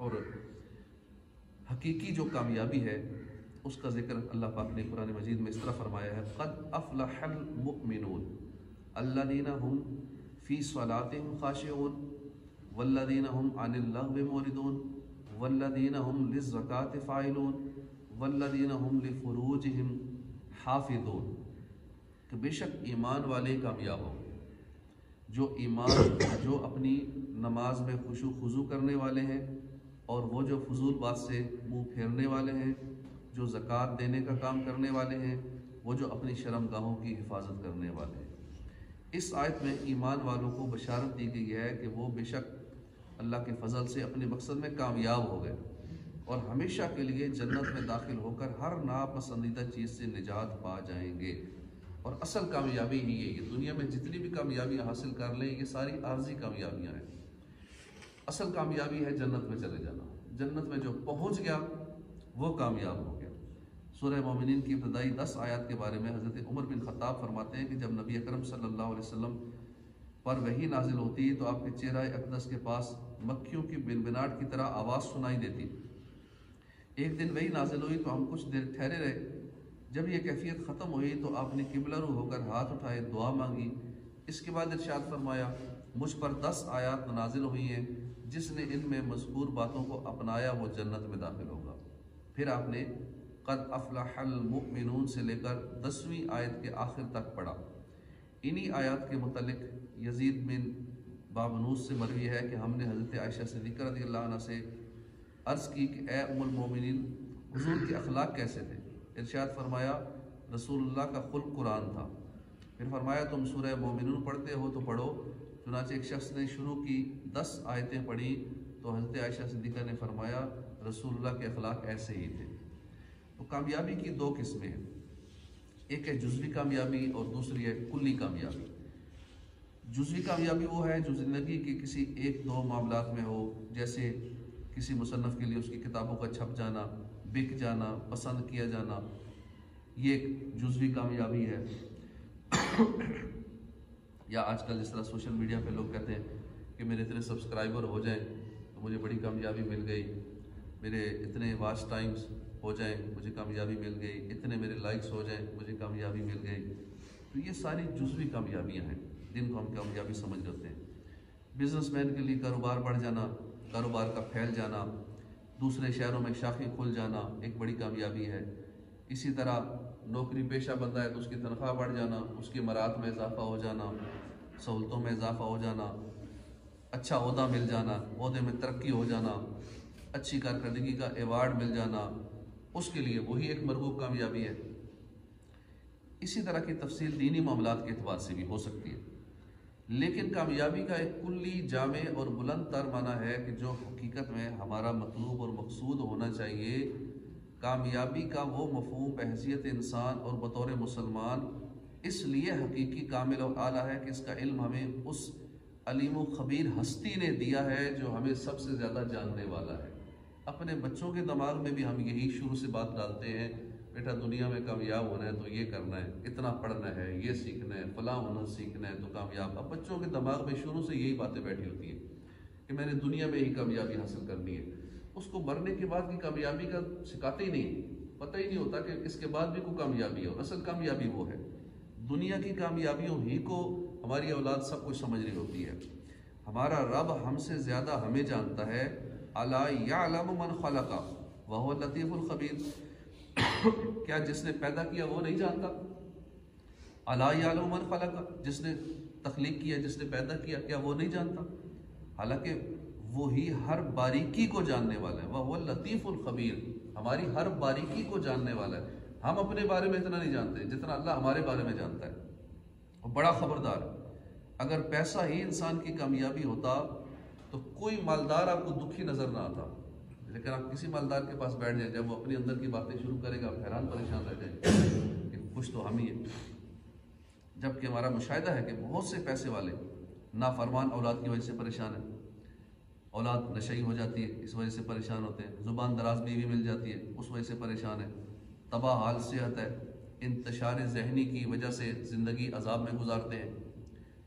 اور حقیقی جو کامیابی ہے اس کا ذکر اللہ پاک نے قرآن مجید میں اس طرح فرمایا ہے، قد افلح المؤمنون الذین هم فی صلاتهم خاشعون والذین هم عن اللغو معرضون والذین هم للزکاة فاعلون والذین هم لفروجهم حافظون، کہ بے شک ایمان والے کامیاب ہوں، جو اپنی نماز میں خشوع خضوع کرنے والے ہیں، اور وہ جو فضول بات سے منہ پھیرنے والے ہیں، جو زکوٰۃ دینے کا کام کرنے والے ہیں، وہ جو اپنی شرمگاہوں کی حفاظت کرنے والے ہیں۔ اس آیت میں ایمان والوں کو بشارت دی گئی ہے کہ وہ بے شک اللہ کے فضل سے اپنے مقصد میں کامیاب ہو گئے اور ہمیشہ کے لیے جنت میں داخل ہو کر ہر ناپسندیدہ چیز سے نجات پا جائیں گے۔ اور اصل کامیابی ہی ہے، یہ دنیا میں جتنی بھی کامیابیاں حاصل کر لیں یہ ساری عارضی کامیابیاں ہیں۔ اصل کامیابی ہے جنت میں چلے جانا، جنت میں جو پہنچ گیا وہ کامیاب ہو گیا۔ سورہ مومنین کی ابتدائی 10 آیات کے بارے میں حضرت عمر بن خطاب فرماتے ہیں کہ جب نبی اکرم صلی اللہ علیہ وسلم پر وحی نازل ہوتی تو آپ کے چہرہ اقدس کے پاس مکھیوں کی بنبناٹ کی طرح آواز سنائی دیتی۔ ایک دن وحی نازل ہوئی تو ہم کچھ دیر ٹھہرے رہے، جب یہ کیفیت ختم ہوئی تو آپ نے قبلہ رو ہو کر ہاتھ اٹھائے، دعا مانگی۔ اس کے بعد ارشاد فرمایا، مجھ پر 10 آیات نازل ہوئی ہیں، جس نے ان میں مذکور باتوں کو اپنایا وہ جنت میں داخل ہوگا۔ پھر آپ نے قد افلح المؤمنون سے لے کر 10ویں آیت کے آخر تک پڑھا۔ انہی آیات کے متعلق یزید بن بابنوس سے مروی ہے کہ ہم نے حضرت عائشہ صدیقہ رضی اللہ عنہ سے عرض کی کہ اے ام المومنین، حضور کے اخلاق کیسے تھے؟ ارشاد فرمایا، رسول اللہ کا خلق قرآن تھا۔ پھر فرمایا، تم سورہ مومنون پڑھتے ہو تو پڑھو۔ چنانچہ ایک شخص نے شروع کی 10 آیتیں پڑھی تو حضرت عائشہ صدیقہ نے فرمایا، رسول اللہ کے اخلاق ایسے ہی تھے۔ تو کامیابی کی 2 قسمیں ہیں، ایک ہے جزوی کامیابی اور دوسری ہے کلی کامیابی۔ جزوی کامیابی وہ ہے جو زندگی کے کسی 1-2 معاملات میں ہو، جیسے کسی مصنف کے لیے اس کی کتابوں کا چھپ جانا، بک جانا، پسند کیا جانا، یہ ایک جزوی کامیابی ہے۔ یا آج کل جس طرح سوشل میڈیا پہ لوگ کہتے ہیں کہ میرے اتنے سبسکرائبر ہو جائیں تو مجھے بڑی کامیابی مل گئی، میرے اتنے واچ ٹائمز ہو جائیں مجھے کامیابی مل گئی، اتنے میرے لائکس ہو جائیں مجھے کامیابی مل گئی۔ تو یہ ساری جزوی کامیابیاں ہیں جن کو ہم کامیابی سمجھ لیتے ہیں۔ بزنس مین کے لیے کاروبار بڑھ جانا، کاروبار کا پھیل جانا، دوسرے شہروں میں شاخیں کھل جانا ایک بڑی کامیابی ہے۔ اسی طرح نوکری پیشہ بندہ ہے تو اس کی تنخواہ بڑھ جانا، اس کی مراد میں اضافہ ہو جانا، سہولتوں میں اضافہ ہو جانا، اچھا عہدہ مل جانا، عہدے میں ترقی ہو جانا، اچھی کارکردگی کا ایوارڈ مل جانا، اس کے لیے وہی ایک مرغوب کامیابی ہے۔ اسی طرح کی تفصیل دینی معاملات کے اعتبار سے بھی ہو سکتی ہے، لیکن کامیابی کا ایک کلی، جامع اور بلند تر معنی ہے کہ جو حقیقت میں ہمارا مطلوب اور مقصود ہونا چاہیے۔ کامیابی کا وہ مفہوم بحیثیت انسان اور بطور مسلمان اس لیے حقیقی کامل اور اعلیٰ ہے کہ اس کا علم ہمیں اس علیم و خبیر ہستی نے دیا ہے جو ہمیں سب سے زیادہ جاننے والا ہے۔ اپنے بچوں کے دماغ میں بھی ہم یہی شروع سے بات ڈالتے ہیں، بیٹا دنیا میں کامیاب ہونا ہے تو یہ کرنا ہے، اتنا پڑھنا ہے، یہ سیکھنا ہے، فلاں ہنر سیکھنا ہے تو کامیاب۔ اب بچوں کے دماغ میں شروع سے یہی باتیں بیٹھی ہوتی ہیں کہ میں نے دنیا میں ہی کامیابی حاصل کرنی ہے۔ اس کو مرنے کے بعد کی کامیابی کا سکھاتے ہی نہیں، پتہ ہی نہیں ہوتا کہ اس کے بعد بھی کوئی کامیابی ہے، اور اصل کامیابی وہ ہے۔ دنیا کی کامیابیوں ہی کو ہماری اولاد سب کچھ سمجھ رہی ہوتی ہے۔ ہمارا رب ہم سے زیادہ ہمیں جانتا ہے۔ الا یعلم من خلق وهو اللطیف الخبیر، کیا جس نے پیدا کیا وہ نہیں جانتا؟ الا یعلم من خلق، جس نے تخلیق کیا، جس نے پیدا کیا، کیا وہ نہیں جانتا؟ حالانکہ وہی ہر باریکی کو جاننے والا ہے۔ وهو اللطیف الخبیر، ہماری ہر باریکی کو جاننے والا ہے۔ ہم اپنے بارے میں اتنا نہیں جانتے جتنا اللہ ہمارے بارے میں جانتا ہے، اور بڑا خبردار ہے۔ اگر پیسہ ہی انسان کی کامیابی ہوتا تو کوئی مالدار آپ کو دکھی نظر نہ آتا، لیکن آپ کسی مالدار کے پاس بیٹھ جائیں، جب وہ اپنی اندر کی باتیں شروع کرے گا آپ حیران پریشان رہ جائیں گے کہ خوش تو ہم ہی ہیں۔ جبکہ ہمارا مشاہدہ ہے کہ بہت سے پیسے والے نافرمان اولاد کی وجہ سے پریشان ہیں، اولاد نشئی ہو جاتی ہے اس وجہ سے پریشان ہوتے ہیں، زبان دراز بیوی مل جاتی ہے اس وجہ سے پریشان ہے، تباہ حال صحت ہے، انتشار ذہنی کی وجہ سے زندگی عذاب میں گزارتے ہیں۔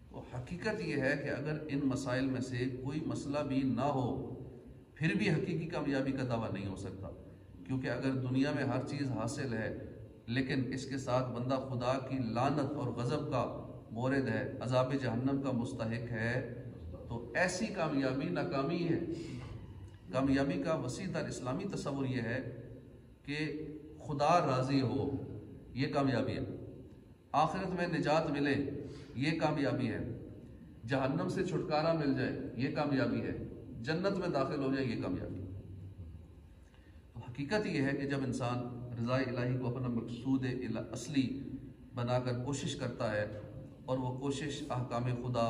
تو حقیقت یہ ہے کہ اگر ان مسائل میں سے کوئی مسئلہ بھی نہ ہو پھر بھی حقیقی کامیابی کا دعویٰ نہیں ہو سکتا، کیونکہ اگر دنیا میں ہر چیز حاصل ہے لیکن اس کے ساتھ بندہ خدا کی لعنت اور غضب کا مورد ہے، عذاب جہنم کا مستحق ہے، تو ایسی کامیابی ناکامی ہے۔ کامیابی کا وسیع تر اسلامی تصور یہ ہے کہ خدا راضی ہو، یہ کامیابی ہے، آخرت میں نجات ملے، یہ کامیابی ہے، جہنم سے چھٹکارا مل جائے، یہ کامیابی ہے، جنت میں داخل ہو جائے، یہ کامیابی ہے۔ تو حقیقت یہ ہے کہ جب انسان رضا الہی کو اپنا مقصود اصلی بنا کر کوشش کرتا ہے، اور وہ کوشش احکام خدا،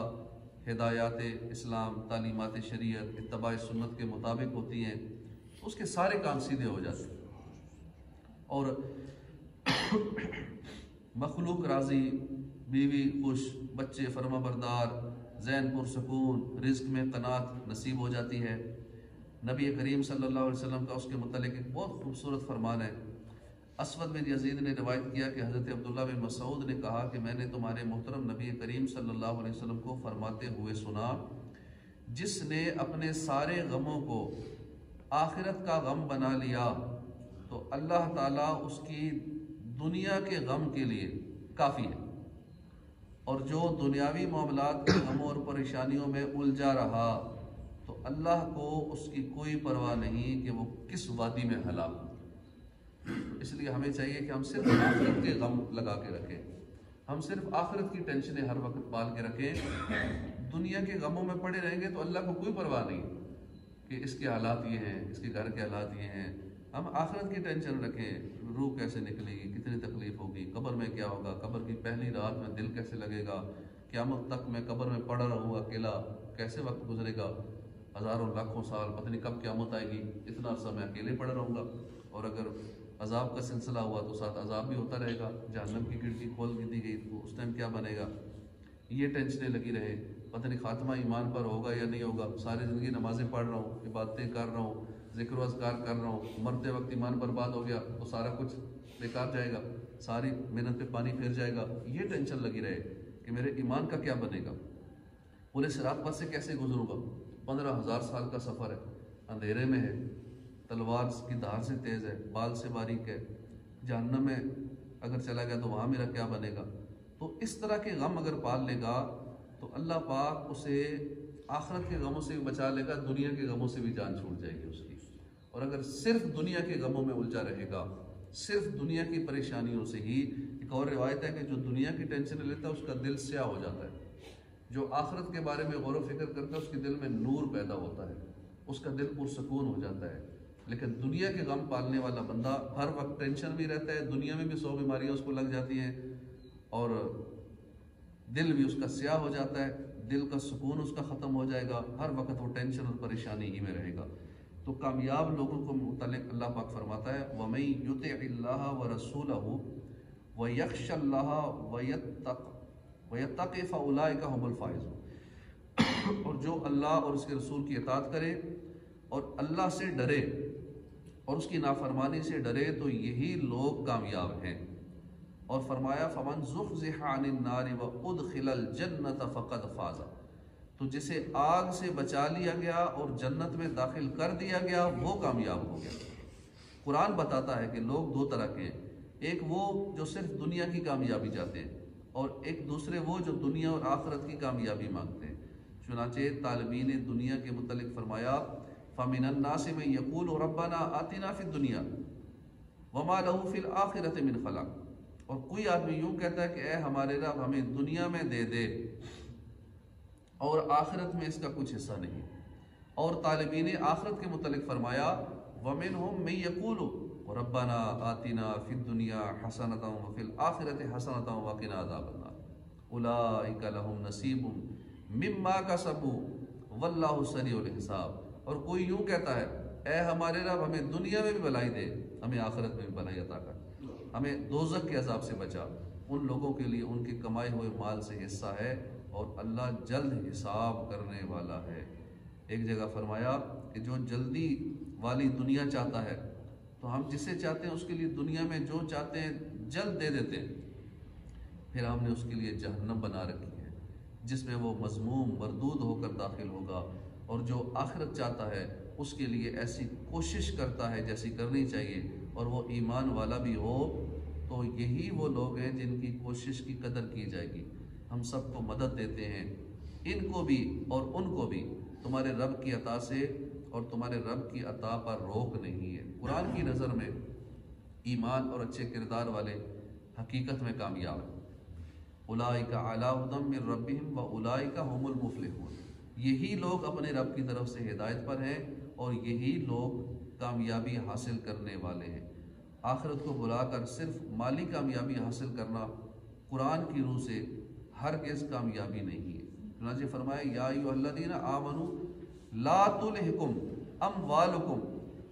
ہدایات اسلام، تعلیمات شریعت، اتباع سنت کے مطابق ہوتی ہیں، تو اس کے سارے کام سیدھے ہو جاتے ہیں، اور مخلوق راضی، بیوی خوش، بچے فرما بردار، ذہن پرسکون، رزق میں قناعت نصیب ہو جاتی ہے۔ نبی کریم صلی اللہ علیہ وسلم کا اس کے متعلق ایک بہت خوبصورت فرمان ہے۔ اسود بن یزید نے روایت کیا کہ حضرت عبداللہ بن مسعود نے کہا کہ میں نے تمہارے محترم نبی کریم صلی اللہ علیہ وسلم کو فرماتے ہوئے سنا، جس نے اپنے سارے غموں کو آخرت کا غم بنا لیا تو اللہ تعالیٰ اس کی دنیا کے غم کے لیے کافی ہے، اور جو دنیاوی معاملات کے غموں اور پریشانیوں میں الجھا رہا تو اللہ کو اس کی کوئی پرواہ نہیں کہ وہ کس وادی میں ہلاک ہو۔ اس لیے ہمیں چاہیے کہ ہم صرف آخرت کے غم لگا کے رکھیں، ہم صرف آخرت کی ٹینشنیں ہر وقت پال کے رکھیں۔ دنیا کے غموں میں پڑے رہیں گے تو اللہ کو کوئی پرواہ نہیں کہ اس کے حالات یہ ہیں، اس کے گھر کے حالات یہ ہیں۔ ہم آخرت کی ٹینشن رکھیں، روح کیسے نکلے گی، کتنی تکلیف ہوگی، قبر میں کیا ہوگا، قبر کی پہلی رات میں دل کیسے لگے گا، قیامت تک میں قبر میں پڑا رہوں گا اکیلا، کیسے وقت گزرے گا، ہزاروں لاکھوں سال، پتہ نہیں کب قیامت آئے گی، اتنا عرصہ میں اکیلے پڑا رہوں گا، اور اگر عذاب کا سلسلہ ہوا تو ساتھ عذاب بھی ہوتا رہے گا، جہنم کی کھڑکی کھول دی گئی تو اس ٹائم کیا بنے گا، یہ ٹینشنیں لگی رہے، پتہ نہیں خاتمہ ایمان پر ہوگا یا نہیں ہوگا، ساری زندگی نمازیں پڑھ رہا ہوں، عبادتیں کر رہا ہوں، ذکر و اذکار کر رہا ہوں، مرتے وقت ایمان برباد ہو گیا تو سارا کچھ بیکار جائے گا، ساری محنت پہ پانی پھیر جائے گا، یہ ٹینشن لگی رہے کہ میرے ایمان کا کیا بنے گا، پورے صراط پر سے کیسے گزروں گا، 15,000 سال کا سفر ہے، اندھیرے میں ہے، تلوار کی دھار سے تیز ہے، بال سے باریک ہے، جہنم میں اگر چلا گیا تو وہاں میرا کیا بنے گا۔ تو اس طرح کے غم اگر پال لے گا تو اللہ پاک اسے آخرت کے غموں سے بھی بچا لے گا، دنیا کے غموں سے بھی جان چھوٹ جائے گی اس کی۔ اور اگر صرف دنیا کے غموں میں الجھا رہے گا، صرف دنیا کی پریشانیوں سے ہی، ایک اور روایت ہے کہ جو دنیا کی ٹینشن لیتا ہے اس کا دل سیاہ ہو جاتا ہے، جو آخرت کے بارے میں غور و فکر کرتا ہے اس کے دل میں نور پیدا ہوتا ہے، اس کا دل پرسکون ہو جاتا ہے۔ لیکن دنیا کے غم پالنے والا بندہ ہر وقت ٹینشن بھی رہتا ہے، دنیا میں بھی 100 بیماریاں اس کو لگ جاتی ہیں، اور دل بھی اس کا سیاہ ہو جاتا ہے، دل کا سکون اس کا ختم ہو جائے گا، ہر وقت وہ ٹینشن اور پریشانی ہی میں رہے گا۔ تو کامیاب لوگوں کو متعلق اللہ پاک فرماتا ہے وَمَن يُطِعِ اللَّهَ وَرَسُولَهُ وَيَخْشَ اللَّهَ وَيَتَّقِ فَأُولَٰئِكَ هُمُ الْفَائِزُونَ، اور جو اللہ اور اس کے رسول کی اطاعت کرے اور اللہ سے ڈرے اور اس کی نافرمانی سے ڈرے تو یہی لوگ کامیاب ہیں۔ اور فرمایا فَمَن زُحْزِحَ عَنِ النَّارِ وَأُدْخِلَ الْجَنَّةَ فَقَدْ فَازَ، تو جسے آگ سے بچا لیا گیا اور جنت میں داخل کر دیا گیا وہ کامیاب ہو گیا۔ قرآن بتاتا ہے کہ لوگ دو طرح کے ہیں، ایک وہ جو صرف دنیا کی کامیابی چاہتے ہیں، اور ایک دوسرے وہ جو دنیا اور آخرت کی کامیابی مانگتے ہیں۔ چنانچہ طالبین دنیا کے متعلق فرمایا فَمِنَ النَّاسِ مَن يَقُولُ رَبَّنَا آتِنَا فِي الدُّنْيَا وَمَا لَهُ فِي الْآخِرَةِ مِنْ خَلَاقٍ، اور کوئی آدمی یوں کہتا ہے کہ اے ہمارے رب ہمیں دنیا میں دے دے اور آخرت میں اس کا کچھ حصہ نہیں۔ اور طالبین آخرت کے متعلق فرمایا وَمِنْهُم مَن يَقُولُ رَبَّنَا آتِنَا فِي الدُّنْيَا حَسَنَةً وَفِي الْآخِرَةِ حَسَنَةً وَقِنَا عَذَابَ النَّارِ أُولَٰئِكَ لَهُمْ نَصِيبٌ مِّمَّا كَسَبُوا وَاللَّهُ سَرِيعُ الْحِسَابِ، اور کوئی یوں کہتا ہے اے ہمارے رب ہمیں دنیا میں بھی بھلائی دے، ہمیں آخرت میں بھی بھلائی عطا کر، ہمیں دوزخ کے عذاب سے بچا۔ ان لوگوں کے لیے ان کے کمائے ہوئے مال سے حصہ ہے اور اللہ جلد حساب کرنے والا ہے۔ ایک جگہ فرمایا کہ جو جلدی والی دنیا چاہتا ہے تو ہم جسے چاہتے ہیں اس کے لیے دنیا میں جو چاہتے ہیں جلد دے دیتے ہیں، پھر ہم نے اس کے لیے جہنم بنا رکھی ہے جس میں وہ مذموم مردود ہو کر داخل ہوگا، اور جو آخرت چاہتا ہے اس کے لیے ایسی کوشش کرتا ہے جیسی کرنی چاہیے، اور وہ ایمان والا بھی ہو، تو یہی وہ لوگ ہیں جن کی کوشش کی قدر کی جائے گی۔ ہم سب کو مدد دیتے ہیں، ان کو بھی اور ان کو بھی تمہارے رب کی عطا سے اور تمہارے رب کی عطا پر روک نہیں ہے۔ قرآن کی نظر میں ایمان اور اچھے کردار والے حقیقت میں کامیاب ہیں۔ اولئک علی ھدی من ربہم واولئک ھم المفلحون، یہی لوگ اپنے رب کی طرف سے ہدایت پر ہیں اور یہی لوگ کامیابی حاصل کرنے والے ہیں۔ آخرت کو بلا کر صرف مالی کامیابی حاصل کرنا قرآن کی روح سے ہرگز کامیابی نہیں ہے۔ چنانچہ فرمایا یا ایھا الذین آمنوا لا تلہکم اموالکم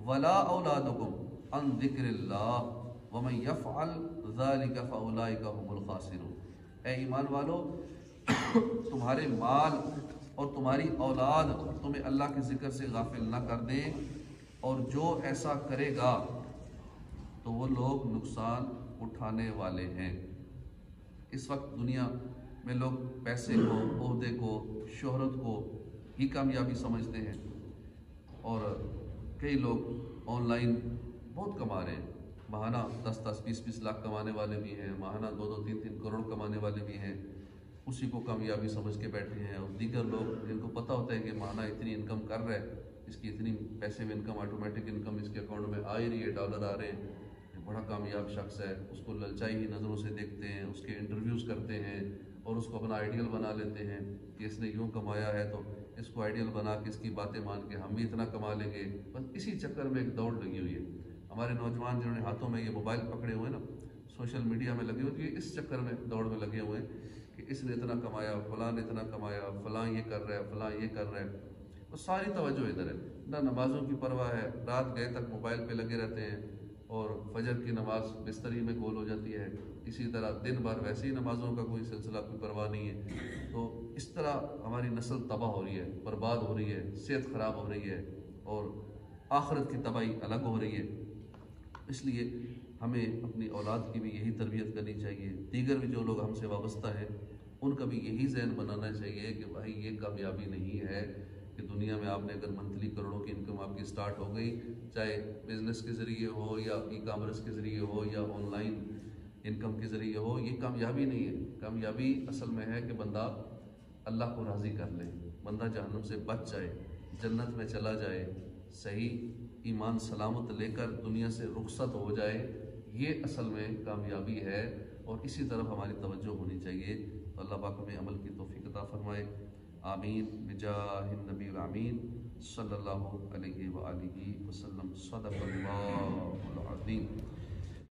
ولا اولادکم عن ذکر اللہ ومن یفعل ذلک فاولئک ھم الخاسرون۔ اے ایمان والو، تمہارے مال اور تمہاری اولاد تمہیں اللہ کے ذکر سے غافل نہ کر دیں، اور جو ایسا کرے گا تو وہ لوگ نقصان اٹھانے والے ہیں۔ اس وقت دنیا میں لوگ پیسے کو، عہدے کو، شہرت کو ہی کامیابی سمجھتے ہیں، اور کئی لوگ آن لائن بہت کما رہے ہیں، ماہانہ 10-10 20-20 لاکھ کمانے والے بھی ہیں، ماہانہ 2-2 3-3 کروڑ کمانے والے بھی ہیں، اسی کو کامیابی سمجھ کے بیٹھے ہیں۔ اور دیگر لوگ جن کو پتہ ہوتا ہے کہ ماہانہ اتنی انکم کر رہا ہے، اس کی اتنی پیسے میں انکم، آٹومیٹک انکم اس کے اکاؤنٹ میں آ ہی رہی ہے، ڈالر آ رہے ہیں، یہ بڑا کامیاب شخص ہے، اس کو للچائی ہی نظروں سے دیکھتے ہیں، اس کے انٹرویوز کرتے ہیں اور اس کو اپنا آئیڈیل بنا لیتے ہیں کہ اس نے یوں کمایا ہے تو اس کو آئیڈیل بنا کے اس کی باتیں مان کے ہم بھی اتنا کما لیں گے۔ بس اسی چکر میں ایک دوڑ لگی ہوئی ہے۔ ہمارے نوجوان جنہوں نے ہاتھوں میں یہ موبائل پکڑے ہوئے ہیں نا، سوشل میڈیا میں لگے ہوئے ہیں، اس چکر میں دوڑ میں لگے ہوئے ہیں کہ اس نے اتنا کمایا، فلاں نے اتنا کمایا، فلاں یہ کر رہا ہے، فلاں یہ کر رہا ہے، تو ساری توجہ ادھر ہے، نہ نمازوں کی پرواہ ہے، رات گئے تک موبائل پہ لگے رہتے ہیں، اور فجر کی نماز بستری میں گول ہو جاتی ہے، اسی طرح دن بھر ویسے ہی نمازوں کا کوئی سلسلہ، کوئی پرواہ نہیں ہے۔ تو اس طرح ہماری نسل تباہ ہو رہی ہے، برباد ہو رہی ہے، صحت خراب ہو رہی ہے، اور آخرت کی تباہی الگ ہو رہی ہے۔ اس لیے ہمیں اپنی اولاد کی بھی یہی تربیت کرنی چاہیے، دیگر بھی جو لوگ ہم سے وابستہ ہیں ان کا بھی یہی ذہن بنانا چاہیے کہ بھائی یہ کامیابی نہیں ہے کہ دنیا میں آپ نے اگر منتھلی کروڑوں کی انکم آپ کی سٹارٹ ہو گئی، چاہے بزنس کے ذریعے ہو یا ای کامرس کے ذریعے ہو یا آن لائن انکم کے ذریعے ہو، یہ کامیابی نہیں ہے۔ کامیابی اصل میں ہے کہ بندہ اللہ کو راضی کر لے، بندہ جہنم سے بچ جائے، جنت میں چلا جائے، صحیح ایمان سلامت لے کر دنیا سے رخصت ہو جائے، یہ اصل میں کامیابی ہے، اور اسی طرف ہماری توجہ ہونی چاہیے۔ تو اللہ پاک ہمیں عمل کی توفیق عطا فرمائے، آمین بجاہ النبی الامین صلی اللہ علیہ وآلہ وسلم۔ صدق اللہ